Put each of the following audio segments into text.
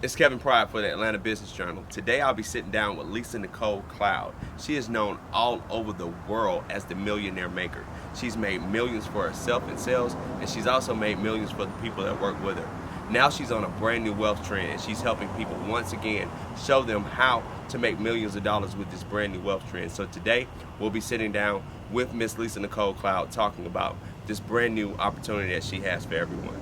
It's Kevin Pride for the Atlanta Business Journal. Today I'll be sitting down with Lisa Nicole Cloud. She is known all over the world as the Millionaire Maker. She's made millions for herself in sales, and she's also made millions for the people that work with her. Now she's on a brand new wealth trend, and she's helping people once again show them how to make millions of dollars with this brand new wealth trend. So today we'll be sitting down with Miss Lisa Nicole Cloud talking about this brand new opportunity that she has for everyone.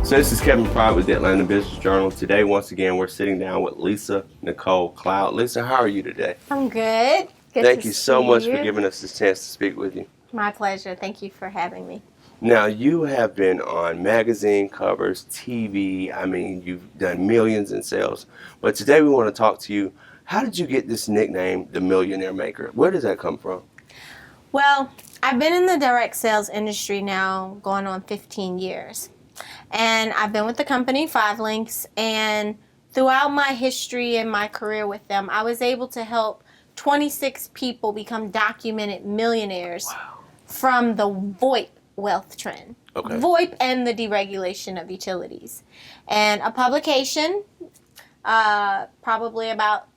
So this is Kevin Pride with the Atlanta Business Journal. Today, once again, we're sitting down with Lisa Nicole Cloud. Lisa, how are you today? I'm good. Thank you so much for giving us this chance to speak with you. My pleasure. Thank you for having me. Now, you have been on magazine covers, TV. I mean, you've done millions in sales. But today we want to talk to you. How did you get this nickname, the Millionaire Maker? Where does that come from? Well, I've been in the direct sales industry now going on 15 years. And I've been with the company, 5 Links, and throughout my history and my career with them, I was able to help 26 people become documented millionaires. Wow. From the VoIP wealth trend. Okay. VoIP and the deregulation of utilities. And a publication, probably about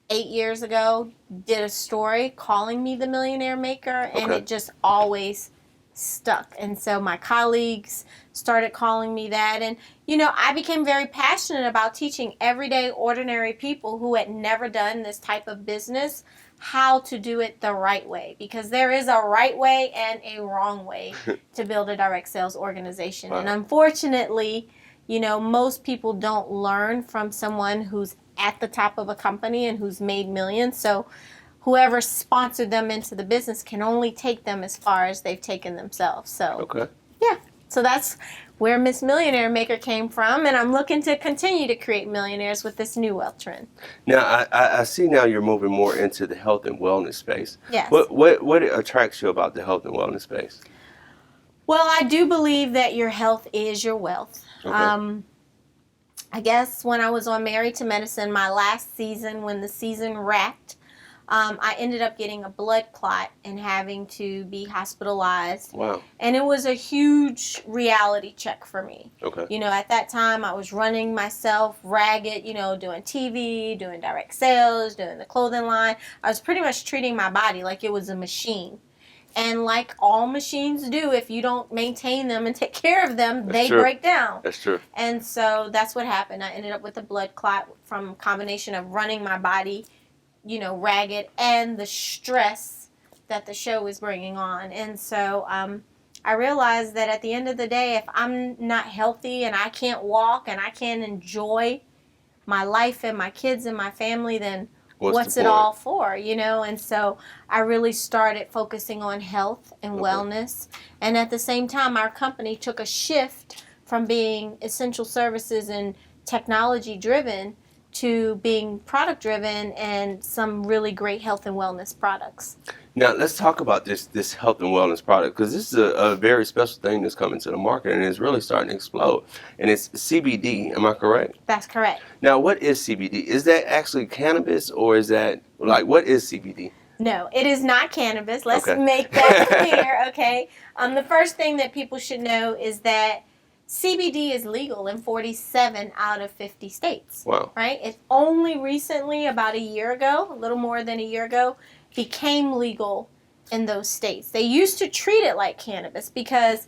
8 years ago, did a story calling me the Millionaire Maker, and it just always stuck. And so my colleagues started calling me that, and I became very passionate about teaching everyday ordinary people who had never done this type of business how to do it the right way, because there is a right way and a wrong way to build a direct sales organization. Wow. And unfortunately, most people don't learn from someone who's at the top of a company and who's made millions. So whoever sponsored them into the business can only take them as far as they've taken themselves. So, yeah. So that's where Miss Millionaire Maker came from, and I'm looking to continue to create millionaires with this new wealth trend. Now, I see now you're moving more into the health and wellness space. Yes. What attracts you about the health and wellness space? Well, I do believe that your health is your wealth. Okay. I guess when I was on Married to Medicine, my last season, when the season wrapped, I ended up getting a blood clot and having to be hospitalized. Wow. And it was a huge reality check for me. Okay. At that time, I was running myself ragged, doing TV, doing direct sales, doing the clothing line. I was pretty much treating my body like it was a machine. And like all machines do, if you don't maintain them and take care of them, they break down. That's true. And so that's what happened. I ended up with a blood clot from a combination of running my body ragged, and the stress that the show was bringing on. And so I realized that at the end of the day, if I'm not healthy and I can't walk and I can't enjoy my life and my kids and my family, then what's it all for, And so I really started focusing on health and wellness. And at the same time, our company took a shift from being essential services and technology driven to being product driven and some really great health and wellness products. Now let's talk about this health and wellness product, because this is a very special thing that's coming to the market, and it's really starting to explode. And it's CBD, am I correct? That's correct. Now, what is CBD? Is that actually cannabis, or is that, what is CBD? No, it is not cannabis. Let's make that clear, okay? The first thing that people should know is that CBD is legal in 47 out of 50 states. Wow. Right? It's only recently, about a year ago, a little more than a year ago, became legal in those states. They used to treat it like cannabis because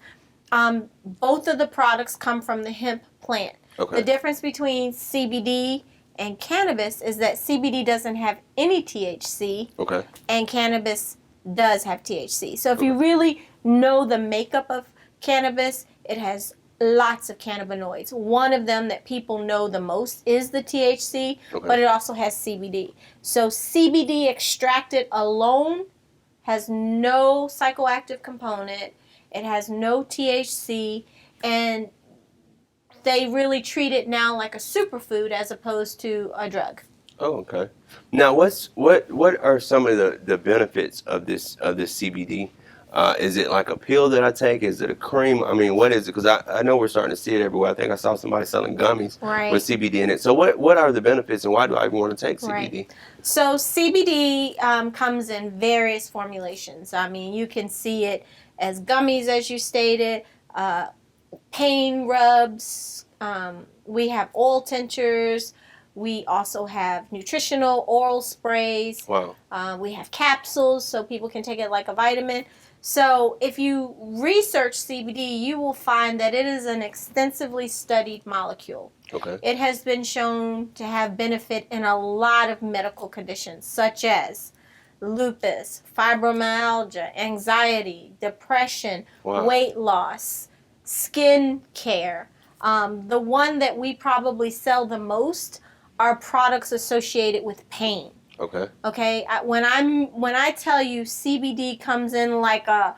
both of the products come from the hemp plant. Okay. The difference between CBD and cannabis is that CBD doesn't have any THC. Okay. And cannabis does have THC. So if you really know the makeup of cannabis, it has lots of cannabinoids. One of them that people know the most is the THC, but it also has CBD. So CBD extracted alone has no psychoactive component. It has no THC, and they really treat it now like a superfood as opposed to a drug. Oh, okay. Now, what are some of the benefits of this CBD? Is it like a pill that I take? Is it a cream? I mean, what is it? Because I know we're starting to see it everywhere. I think I saw somebody selling gummies with CBD in it. So what are the benefits, and why do I even want to take CBD? Right. So CBD comes in various formulations. I mean, you can see it as gummies, as you stated, pain rubs. We have oil tinctures. We also have nutritional oral sprays. Wow. We have capsules so people can take it like a vitamin. So if you research CBD, you will find that it is an extensively studied molecule. Okay. It has been shown to have benefit in a lot of medical conditions, such as lupus, fibromyalgia, anxiety, depression, weight loss, skin care. The one that we probably sell the most are products associated with pain. Okay. Okay. When I tell you CBD comes in like a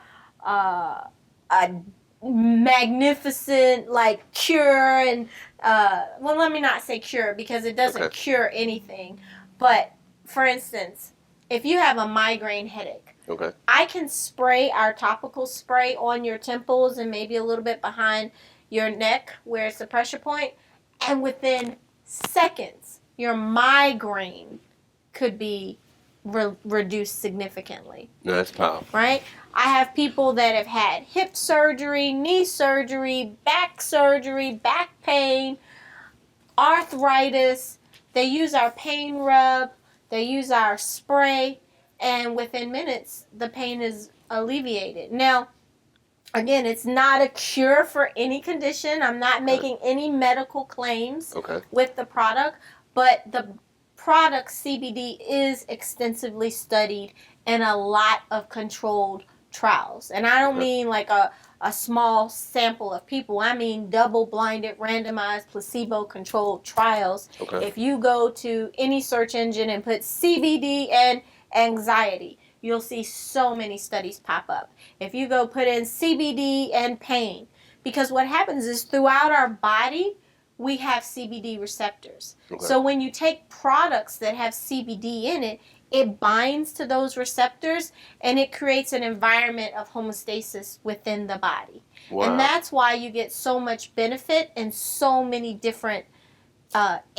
magnificent like cure, and well, let me not say cure because it doesn't cure anything. But for instance, if you have a migraine headache, I can spray our topical spray on your temples and maybe a little bit behind your neck where it's the pressure point, and within seconds, your migraine could be reduced significantly. No, that's powerful. Right? I have people that have had hip surgery, knee surgery, back pain, arthritis. They use our pain rub, they use our spray, and within minutes, the pain is alleviated. Now, again, it's not a cure for any condition. I'm not making any medical claims with the product, but the product CBD is extensively studied in a lot of controlled trials. And I don't mean like a small sample of people. I mean double-blinded, randomized, placebo-controlled trials. If you go to any search engine and put CBD and anxiety, you'll see so many studies pop up. If you go put in CBD and pain, because what happens is throughout our body, we have CBD receptors. So when you take products that have CBD in it, it binds to those receptors and it creates an environment of homeostasis within the body. And that's why you get so much benefit and so many different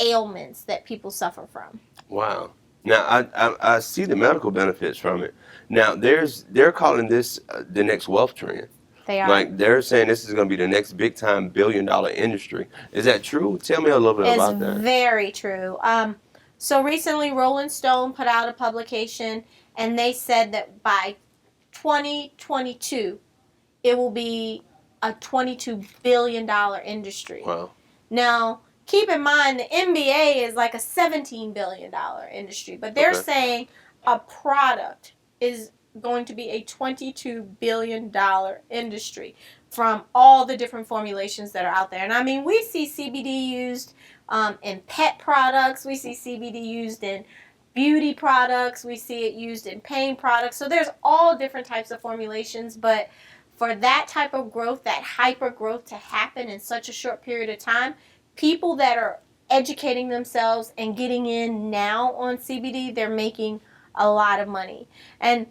ailments that people suffer from. Wow. Now, I see the medical benefits from it. Now, they're calling this the next wealth trend. They are. Like, they're saying this is going to be the next big-time billion-dollar industry. Is that true? Tell me a little bit about that. It's very true. So recently, Rolling Stone put out a publication, and they said that by 2022, it will be a $22 billion industry. Wow. Now, keep in mind, the NBA is like a $17 billion industry, but they're saying a product is going to be a $22 billion industry from all the different formulations that are out there. And I mean, we see CBD used in pet products. We see CBD used in beauty products. We see it used in pain products. So there's all different types of formulations, but for that type of growth, that hyper growth to happen in such a short period of time, people that are educating themselves and getting in now on CBD, they're making a lot of money. And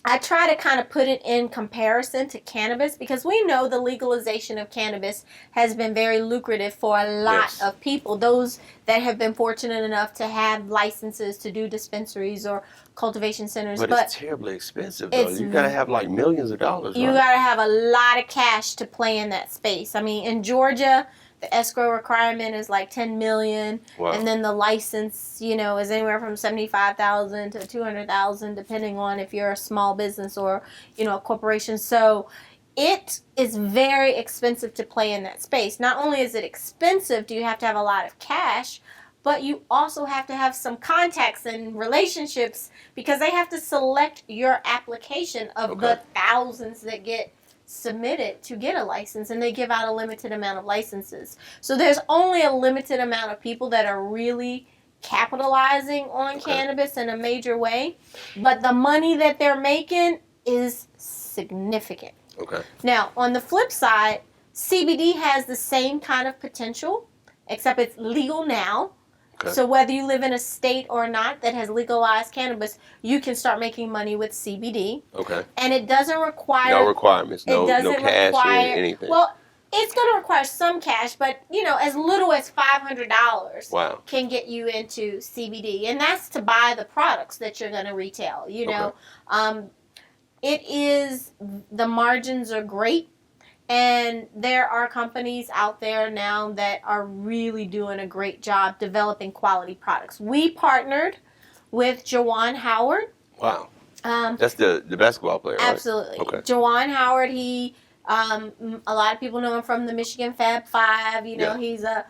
I try to kind of put it in comparison to cannabis because we know the legalization of cannabis has been very lucrative for a lot of people. Those that have been fortunate enough to have licenses to do dispensaries or cultivation centers. But it's terribly expensive, though. You got to have like millions of dollars, You got to have a lot of cash to play in that space. I mean, in Georgia, the escrow requirement is like $10 million, and then the license, is anywhere from $75,000 to $200,000, depending on if you're a small business or a corporation. So it is very expensive to play in that space. Not only is it expensive, do you have to have a lot of cash, but you also have to have some contacts and relationships because they have to select your application of the thousands that get submitted to get a license, and they give out a limited amount of licenses. So there's only a limited amount of people that are really capitalizing on cannabis in a major way, but the money that they're making is significant. Okay. Now, on the flip side, CBD has the same kind of potential, except it's legal now. Okay. So whether you live in a state or not that has legalized cannabis, you can start making money with CBD. Okay. And it doesn't require... No requirements. No cash or anything. Well, it's going to require some cash, but, as little as $500 can get you into CBD. And that's to buy the products that you're going to retail, the margins are great, and there are companies out there now that are really doing a great job developing quality products. We partnered with Juwan Howard. Wow. That's the basketball player, right? Absolutely. Okay. Juwan Howard, he, a lot of people know him from the Michigan Fab Five. He's a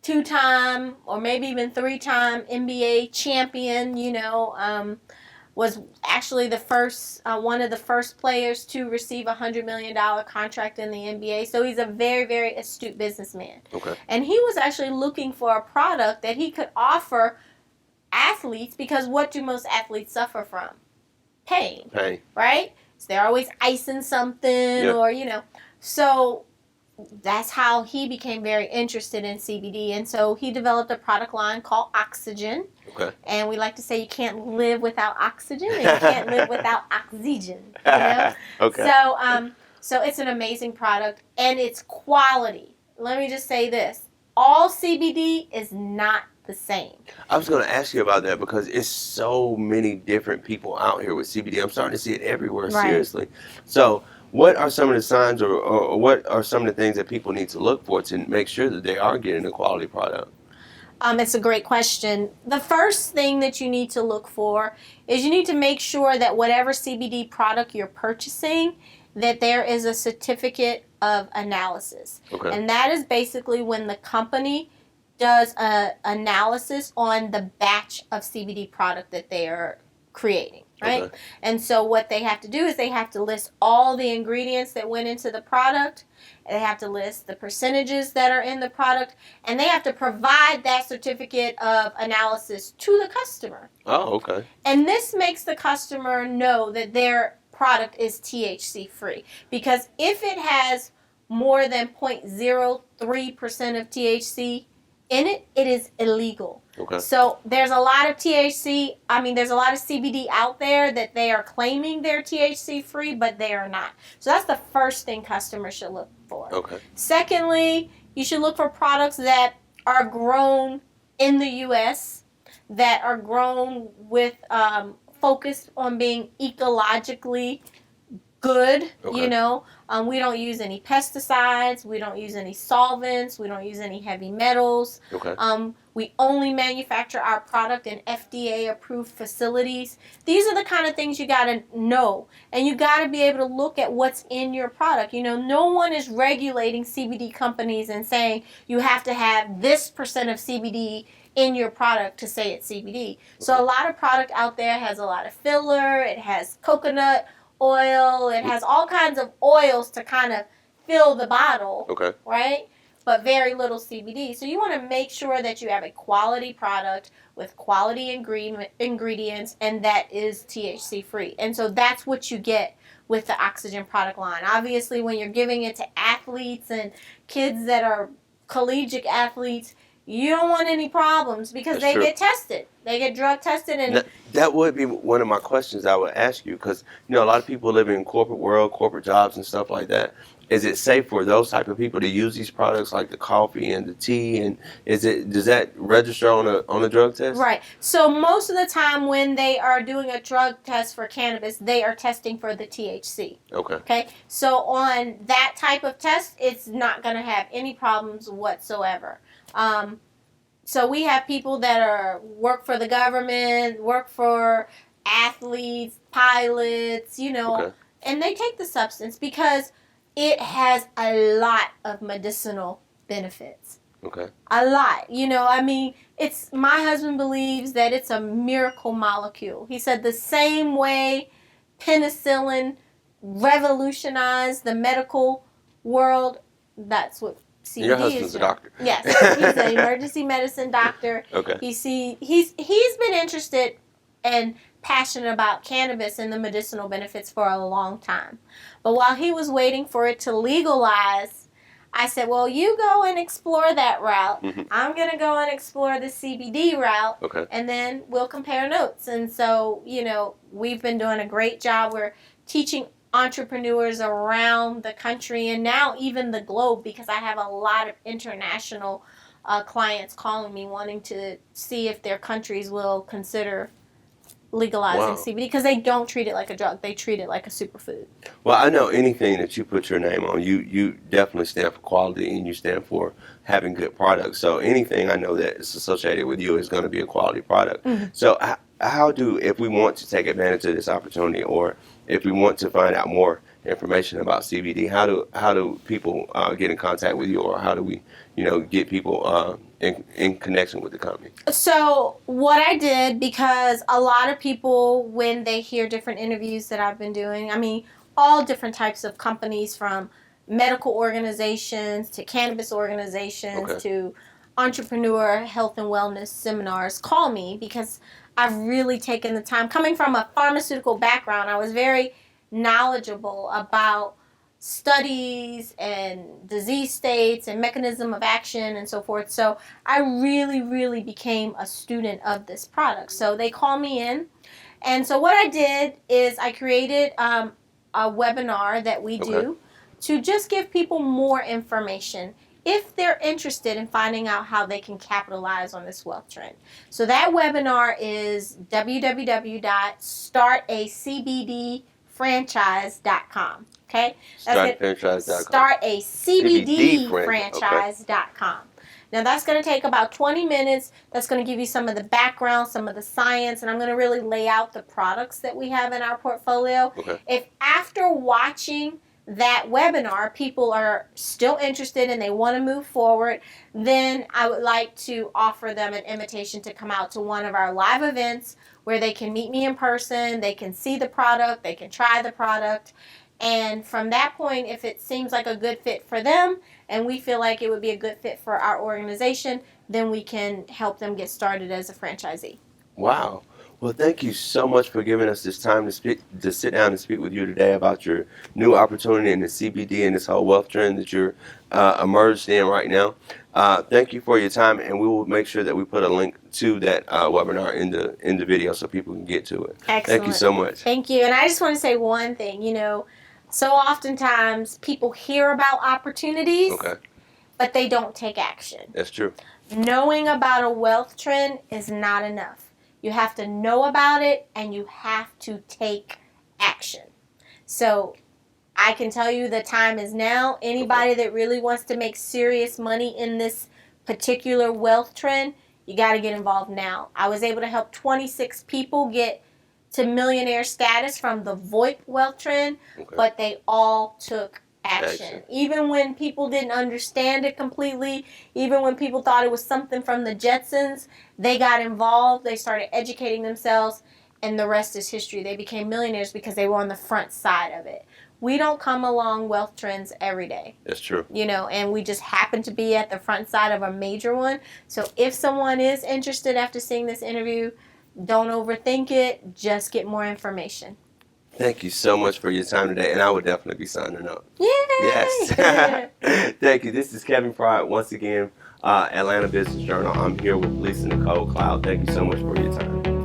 2-time or maybe even 3-time NBA champion, was actually the first, one of the first players to receive a $100 million contract in the NBA. So he's a very, very astute businessman. Okay. And he was actually looking for a product that he could offer athletes, because what do most athletes suffer from? Pain. Right? So they're always icing something or, So that's how he became very interested in CBD. And so he developed a product line called Oxygen. Okay. And we like to say you can't live without oxygen and you can't live without oxygen. Okay. So it's an amazing product, and it's quality. Let me just say this. All CBD is not the same. I was going to ask you about that because it's so many different people out here with CBD. I'm starting to see it everywhere, seriously. So what are some of the signs or what are some of the things that people need to look for to make sure that they are getting a quality product? It's a great question. The first thing that you need to look for is you need to make sure that whatever CBD product you're purchasing, that there is a certificate of analysis. Okay. And that is basically when the company does an analysis on the batch of CBD product that they are creating. Right? Okay. And so what they have to do is they have to list all the ingredients that went into the product. They have to list the percentages that are in the product. And they have to provide that certificate of analysis to the customer. Oh, okay. And this makes the customer know that their product is THC free. Because if it has more than 0.03% of THC in it, it is illegal. Okay. So there's a lot of there's a lot of CBD out there that they are claiming they're THC free, but they are not. So that's the first thing customers should look for. Okay. Secondly, you should look for products that are grown in the U.S., that are grown with focused on being ecologically good. Okay. We don't use any pesticides. We don't use any solvents. We don't use any heavy metals. Okay. We only manufacture our product in FDA-approved facilities. These are the kind of things you got to know. And you got to be able to look at what's in your product. No one is regulating CBD companies and saying you have to have this percent of CBD in your product to say it's CBD. Okay. So a lot of product out there has a lot of filler. It has coconut oil. It has all kinds of oils to kind of fill the bottle. Okay. Right? But very little CBD. So you want to make sure that you have a quality product with quality ingredients, and that is THC free. And so that's what you get with the Oxygen product line. Obviously, when you're giving it to athletes and kids that are collegiate athletes, you don't want any problems because they get tested. They get drug tested. And that would be one of my questions I would ask you, because a lot of people live in corporate world, corporate jobs and stuff like that. Is it safe for those type of people to use these products like the coffee and the tea? And does that register on a drug test? Right. So most of the time when they are doing a drug test for cannabis, they are testing for the THC. Okay. Okay. So on that type of test, it's not going to have any problems whatsoever. So we have people that work for the government, work for athletes, pilots, and they take the substance because it has a lot of medicinal benefits. Okay. A lot. You know, I mean, my husband believes that it's a miracle molecule. He said the same way penicillin revolutionized the medical world, that's what CBD Your husband's is. a doctor. Yes, he's an emergency medicine doctor. Okay. He's been interested and passionate about cannabis and the medicinal benefits for a long time. But while he was waiting for it to legalize, I said, well, you go and explore that route. Mm-hmm. I'm going to go and explore the CBD route. Okay. And then we'll compare notes. And so, you know, we've been doing a great job. We're teaching entrepreneurs around the country and now even the globe, because I have a lot of international clients calling me wanting to see if their countries will consider legalizing CBD, because they don't treat it like a drug. They treat it like a superfood. Well, I know anything that you put your name on, you definitely stand for quality, and you stand for having good products. So anything I know that is associated with you is going to be a quality product. Mm-hmm. So if we want to take advantage of this opportunity, or if we want to find out more information about CBD, how do people get in contact with you, or how do we, get people in connection with the company? So what I did, because a lot of people, when they hear different interviews that I've been doing, I mean, all different types of companies, from medical organizations to cannabis organizations to entrepreneur health and wellness seminars, call me, because I've really taken the time. Coming from a pharmaceutical background, I was very knowledgeable about studies and disease states and mechanism of action and so forth. So I really, really became a student of this product. So they call me in. And so what I did is I created a webinar that we do to just give people more information if they're interested in finding out how they can capitalize on this wealth trend. So that webinar is www.startacbdfranchise.com. Okay? Startacbdfranchise.com. Now that's going to take about 20 minutes. That's going to give you some of the background, some of the science, and I'm going to really lay out the products that we have in our portfolio. Okay. If after watching that webinar people are still interested and they want to move forward, then I would like to offer them an invitation to come out to one of our live events where they can meet me in person, they can see the product, they can try the product. And from that point, if it seems like a good fit for them and we feel like it would be a good fit for our organization, then we can help them get started as a franchisee. Wow. Well, thank you so much for giving us this time to sit down and speak with you today about your new opportunity in the CBD and this whole wealth trend that you're immersed in right now. Thank you for your time, and we will make sure that we put a link to that webinar in the video so people can get to it. Excellent. Thank you so much. Thank you. And I just want to say one thing. So oftentimes people hear about opportunities, but they don't take action. That's true. Knowing about a wealth trend is not enough. You have to know about it, and you have to take action. So I can tell you the time is now. Anybody that really wants to make serious money in this particular wealth trend, you got to get involved now. I was able to help 26 people get to millionaire status from the VoIP wealth trend, but they all took action. Even when people didn't understand it completely, even when people thought it was something from the Jetsons, they got involved, they started educating themselves, and the rest is history. They became millionaires because they were on the front side of it. We don't come along wealth trends every day. That's true. And we just happen to be at the front side of a major one. So if someone is interested after seeing this interview, don't overthink it. Just get more information. Thank you so much for your time today, and I would definitely be signing up. Yay! Yes. Thank you. This is Kevin Pride once again, Atlanta Business Journal. I'm here with Nicole Cloud. Thank you so much for your time.